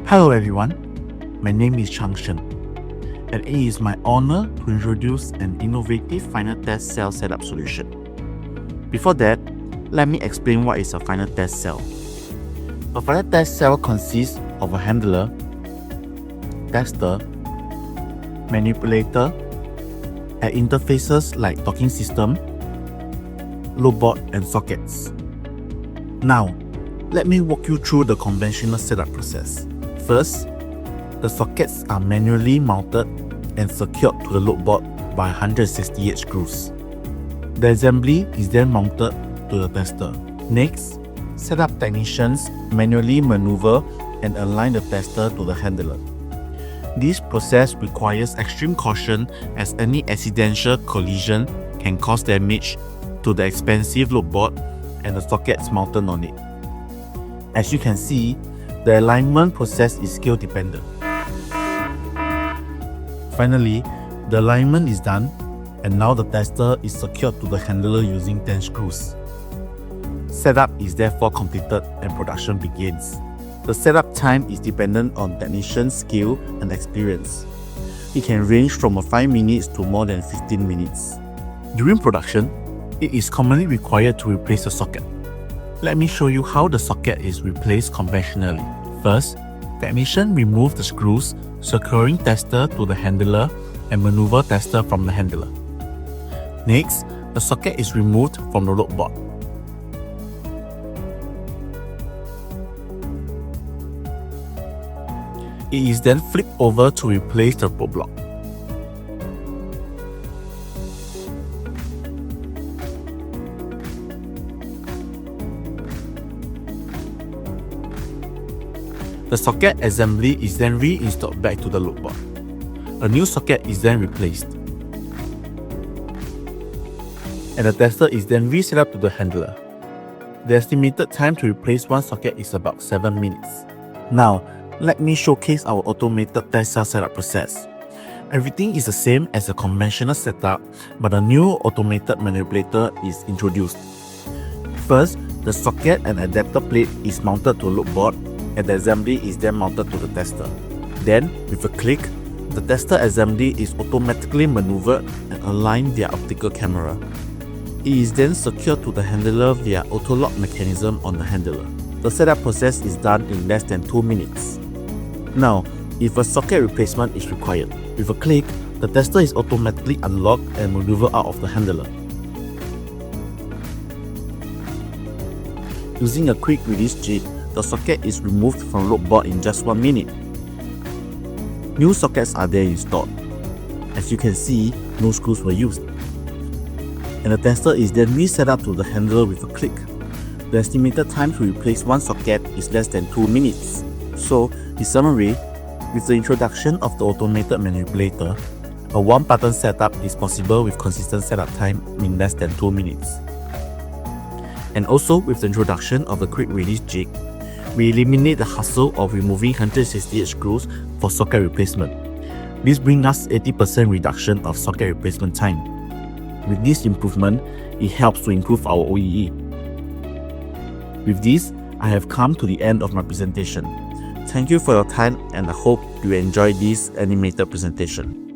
Hello everyone, my name is Chang Shen, and it is my honor to introduce an innovative final test cell setup solution. Before that, let me explain what is a final test cell. A final test cell consists of a handler, tester, manipulator, and interfaces like docking system, load board, and sockets. Now, let me walk you through the conventional setup process. First, the sockets are manually mounted and secured to the load board by 168 screws. The assembly is then mounted to the tester. Next, setup technicians manually maneuver and align the tester to the handler. This process requires extreme caution as any accidental collision can cause damage to the expensive load board and the sockets mounted on it. As you can see, the alignment process is scale dependent. Finally, the alignment is done, and now the tester is secured to the handler using 10 screws. Setup is therefore completed and production begins. The setup time is dependent on technician's skill and experience. It can range from 5 minutes to more than 15 minutes. During production, it is commonly required to replace a socket. Let me show you how the socket is replaced conventionally. First, technician remove the screws, securing tester to the handler and maneuver tester from the handler. Next, the socket is removed from the load board. It is then flipped over to replace the probe block. The socket assembly is then reinstalled back to the load board. A new socket is then replaced, and the tester is then reset up to the handler. The estimated time to replace one socket is about 7 minutes. Now, let me showcase our automated test cell setup process. Everything is the same as a conventional setup, but a new automated manipulator is introduced. First, the socket and adapter plate is mounted to a load board, and the assembly is then mounted to the tester. Then, with a click, the tester assembly is automatically maneuvered and aligned via optical camera. It is then secured to the handler via auto-lock mechanism on the handler. The setup process is done in less than 2 minutes. Now, if a socket replacement is required, with a click, the tester is automatically unlocked and maneuvered out of the handler. Using a quick release jig, the socket is removed from load board in just 1 minute. New sockets are then installed. As you can see, no screws were used. And the tester is then reset up to the handler with a click. The estimated time to replace one socket is less than 2 minutes. So, in summary, with the introduction of the automated manipulator, a one-button setup is possible with consistent setup time in less than 2 minutes. And also, with the introduction of the quick release jig, we eliminate the hassle of removing 168 screws for socket replacement. This brings us 80% reduction of socket replacement time. With this improvement, it helps to improve our OEE. With this, I have come to the end of my presentation. Thank you for your time, and I hope you enjoyed this animated presentation.